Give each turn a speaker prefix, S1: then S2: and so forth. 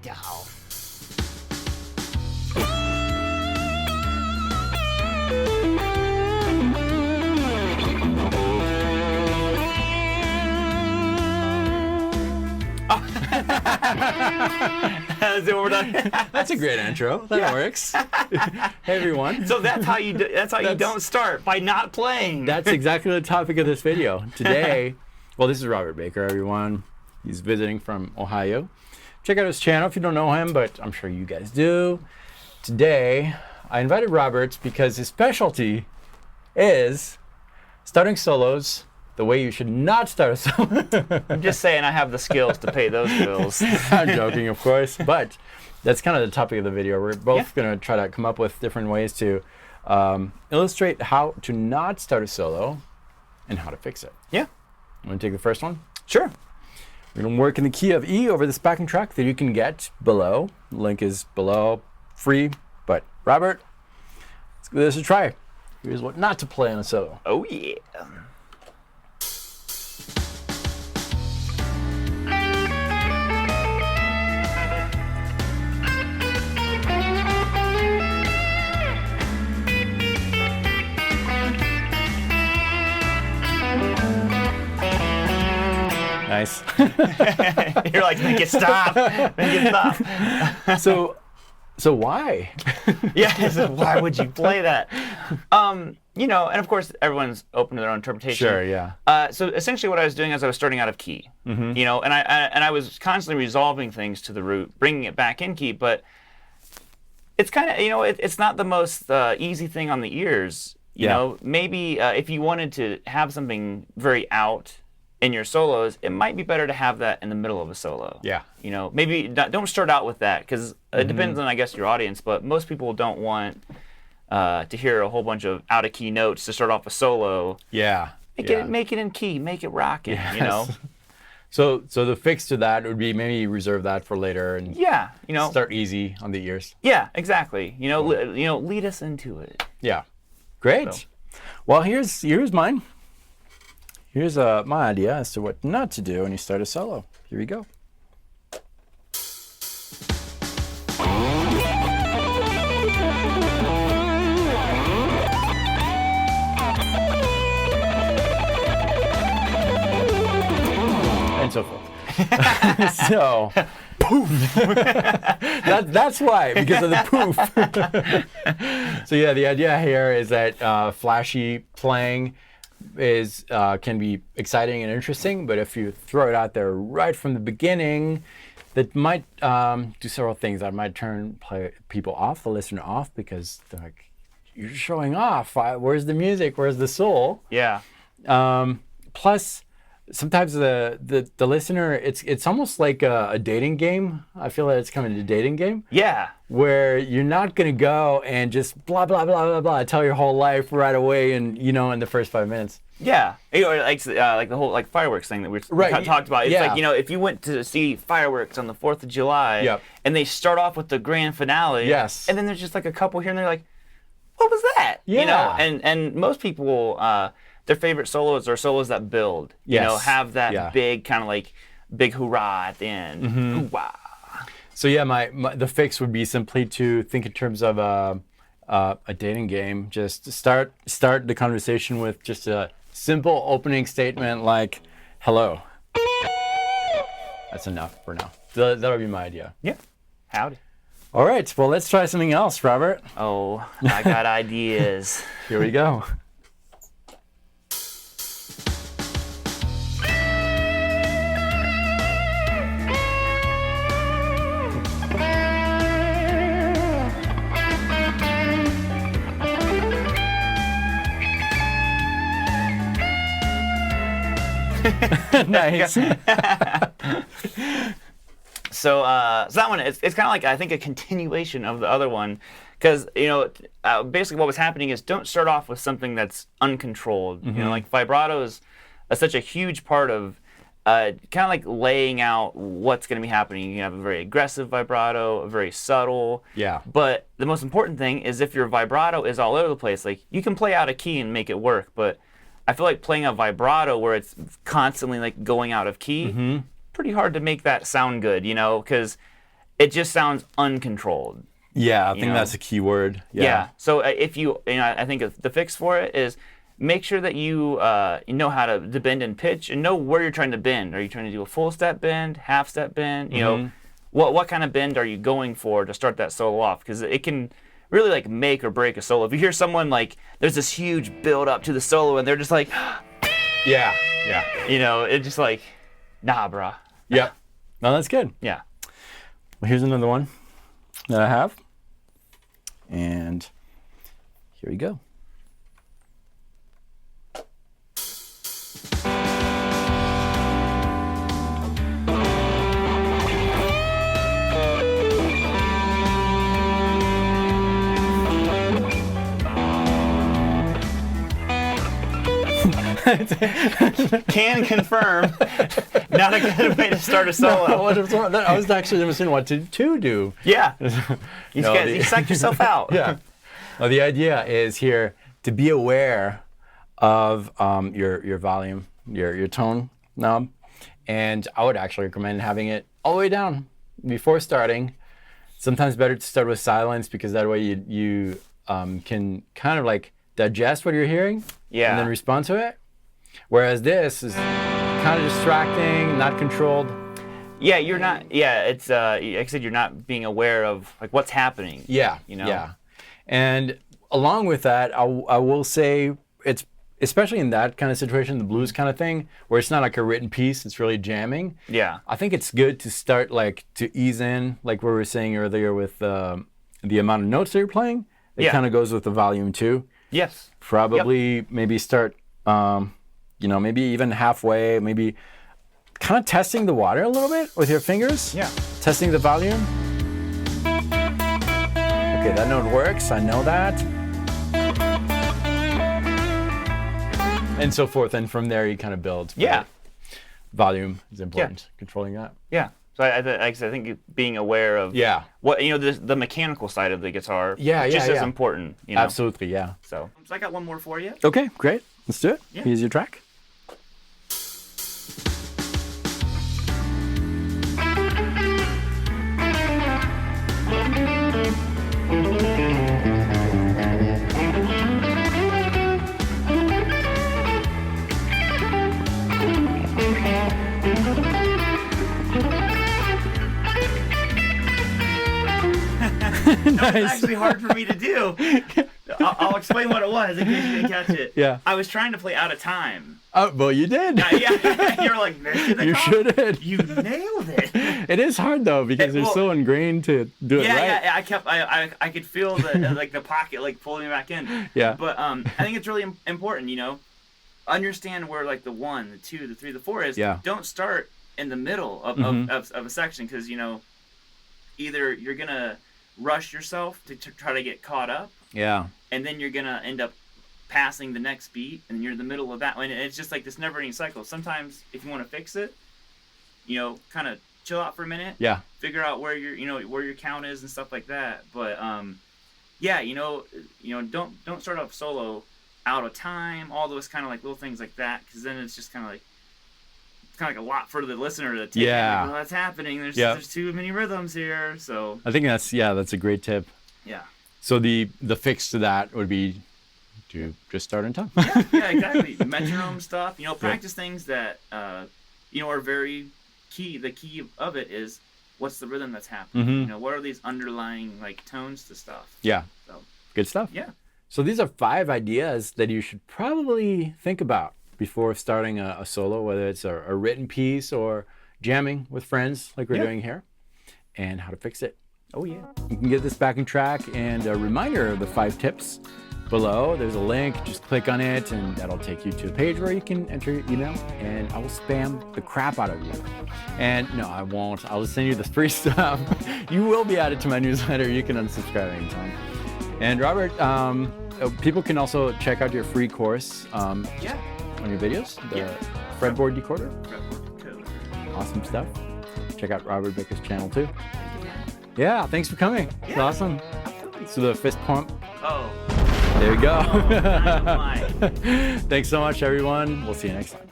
S1: Vibrato. That's it, we're done.
S2: That's a great intro. That works. Hey everyone.
S1: So that's how you don't start, by not playing.
S2: That's exactly the topic of this video today. Well, this is Robert Baker, everyone. He's visiting from Ohio. Check out his channel if you don't know him, but I'm sure you guys do. Today, I invited Robert because his specialty is starting solos the way you should not start a solo.
S1: I'm just saying I have the skills to pay those bills.
S2: I'm joking, of course, but that's kind of the topic of the video. We're both going to try to come up with different ways to illustrate how to not start a solo and how to fix it.
S1: Yeah.
S2: You want to take the first one?
S1: Sure.
S2: We're going to work in the key of E over this backing track that you can get below. The link is below, free. But Robert, let's give this a try. Here's what not to play on a solo.
S1: Oh yeah.
S2: Nice.
S1: You're like, make it stop. Make it stop.
S2: So why?
S1: Yeah, so why would you play that? You know, and of course, everyone's open to their own interpretation.
S2: Sure, yeah.
S1: So essentially what I was doing is I was starting out of key, you know, and I was constantly resolving things to the root, bringing it back in key, but it's kind of, you know, it's not the most easy thing on the ears. You know, maybe if you wanted to have something very out in your solos, it might be better to have that in the middle of a solo. Yeah. You know, maybe don't start out with that, because it depends on, I guess, your audience, but most people don't want to hear a whole bunch of out of key notes to start off a solo.
S2: Yeah.
S1: Make it in key, make it rocking, you know.
S2: So the fix to that would be maybe reserve that for later and
S1: you know,
S2: start easy on the ears.
S1: Yeah, exactly. You know, lead us into it.
S2: Yeah. Great. So. Well, here's mine. Here's my idea as to what not to do when you start a solo. Here we go. And so forth. So, poof. That's why, because of the poof. So yeah, the idea here is that flashy playing can be exciting and interesting, but if you throw it out there right from the beginning, that might do several things. That might turn people off, the listener off, because they're like, you're showing off. Where's the music? Where's the soul?
S1: Yeah.
S2: Plus, sometimes the listener, it's almost like a dating game. I feel like it's coming to a dating game.
S1: Yeah. Where
S2: you're not going to go and just blah, blah, blah, blah, blah, tell your whole life right away and, you know, in the first 5 minutes.
S1: Yeah. Or like the whole fireworks thing that we talked about. It's like, you know, if you went to see fireworks on the 4th of July and they start off with the grand finale.
S2: Yes.
S1: And then there's just like a couple here and they're like, what was that?
S2: Yeah.
S1: You know, and most people, their favorite solos are solos that build. You know, have that big kind of like big hoorah at the end. Hoorah.
S2: So yeah, the fix would be simply to think in terms of a dating game. Just start the conversation with just a simple opening statement like, hello. That's enough for now. That'll be my idea.
S1: Yeah. Howdy.
S2: All right, well, let's try something else, Robert.
S1: Oh, I got ideas.
S2: Here we go. Nice.
S1: So that one, it's kind of like, I think, a continuation of the other one, because, you know, basically what was happening is don't start off with something that's uncontrolled. You know, like vibrato is such a huge part of kind of like laying out what's going to be happening. You can have a very aggressive vibrato, a very subtle.
S2: Yeah.
S1: But the most important thing is if your vibrato is all over the place, like you can play out a key and make it work, but I feel like playing a vibrato where it's constantly like going out of key, pretty hard to make that sound good, you know, because it just sounds uncontrolled.
S2: Yeah, I think that's a key word.
S1: Yeah. So if I think the fix for it is make sure that you know how to bend and pitch and know where you're trying to bend. Are you trying to do a full step bend, half step bend? You know, what kind of bend are you going for to start that solo off? Because it can really like make or break a solo. If you hear someone like there's this huge build up to the solo and they're just like,
S2: yeah,
S1: you know, it's just like, nah, bruh.
S2: Yep. No, that's good.
S1: Yeah.
S2: Well, here's another one that I have. And here we go.
S1: Can confirm, not a good way to start a solo.
S2: No, I was actually listening what to do.
S1: Yeah, you psyched yourself out.
S2: Yeah. Well, the idea is here to be aware of your volume, your tone knob, and I would actually recommend having it all the way down before starting. Sometimes better to start with silence because that way you can kind of like digest what you're hearing and then respond to it. Whereas this is kind of distracting, not controlled.
S1: Yeah, you're not. Yeah, it's like I said, you're not being aware of like what's happening.
S2: Yeah,
S1: you know.
S2: Yeah, and along with that, I will say it's especially in that kind of situation, the blues kind of thing, where it's not like a written piece, it's really jamming.
S1: Yeah,
S2: I think it's good to start like to ease in, like we were saying earlier with the amount of notes that you're playing. It kind of goes with the volume too.
S1: Yes.
S2: Probably maybe start. Maybe even halfway, maybe kind of testing the water a little bit with your fingers.
S1: Yeah.
S2: Testing the volume. Okay, that note works. I know that. And so forth. And from there, you kind of build.
S1: Yeah.
S2: Volume is important. Controlling that.
S1: Yeah. So I think being aware of what the mechanical side of the guitar just as important. You know?
S2: Absolutely, yeah.
S1: So I got one more for you.
S2: Okay, great. Let's do it.
S1: Yeah.
S2: Here's your track.
S1: That was actually hard for me to do. I'll explain what it was in case you didn't catch it.
S2: Yeah.
S1: I was trying to play Out of Time.
S2: Oh, well, you did.
S1: Yeah. You're like,
S2: you should have.
S1: You nailed it.
S2: It is hard though because you're so ingrained to do it right.
S1: Yeah. I could feel the pocket like pulling me back in.
S2: Yeah.
S1: But I think it's really important. Understand where like the 1, the 2, the 3, the 4 is.
S2: Yeah.
S1: Don't start in the middle of a section because either you're gonna rush yourself to try to get caught up.
S2: Yeah.
S1: And then you're gonna end up passing the next beat, and you're in the middle of that one. And it's just like this never-ending cycle. Sometimes, if you want to fix it, kind of chill out for a minute.
S2: Yeah.
S1: Figure out where where your count is and stuff like that. But don't start off solo out of time. All those kind of like little things like that, because then it's just kind of like a lot for the listener to take.
S2: Yeah.
S1: Like, well, that's happening. There's too many rhythms here. So
S2: I think that's a great tip.
S1: Yeah.
S2: So the fix to that would be to just start in time.
S1: Yeah, exactly. Metronome stuff. Practice things that are very key. The key of it is what's the rhythm that's happening. What are these underlying like tones to stuff.
S2: Yeah.
S1: So
S2: good stuff.
S1: Yeah.
S2: So these are 5 ideas that you should probably think about before starting a solo, whether it's a written piece or jamming with friends like we're doing here, and how to fix it.
S1: Oh yeah.
S2: You can get this backing track and a reminder of the 5 tips below. There's a link, just click on it and that'll take you to a page where you can enter your email and I will spam the crap out of you. And no, I won't. I'll just send you the free stuff. You will be added to my newsletter. You can unsubscribe anytime. And Robert, people can also check out your free course on your videos, the fretboard decoder. Awesome stuff. Check out Robert Bicker's channel too. Yeah, thanks for coming. It's awesome. So the fist pump.
S1: Oh.
S2: There you go.
S1: Oh,
S2: Thanks so much, everyone. We'll see you next time.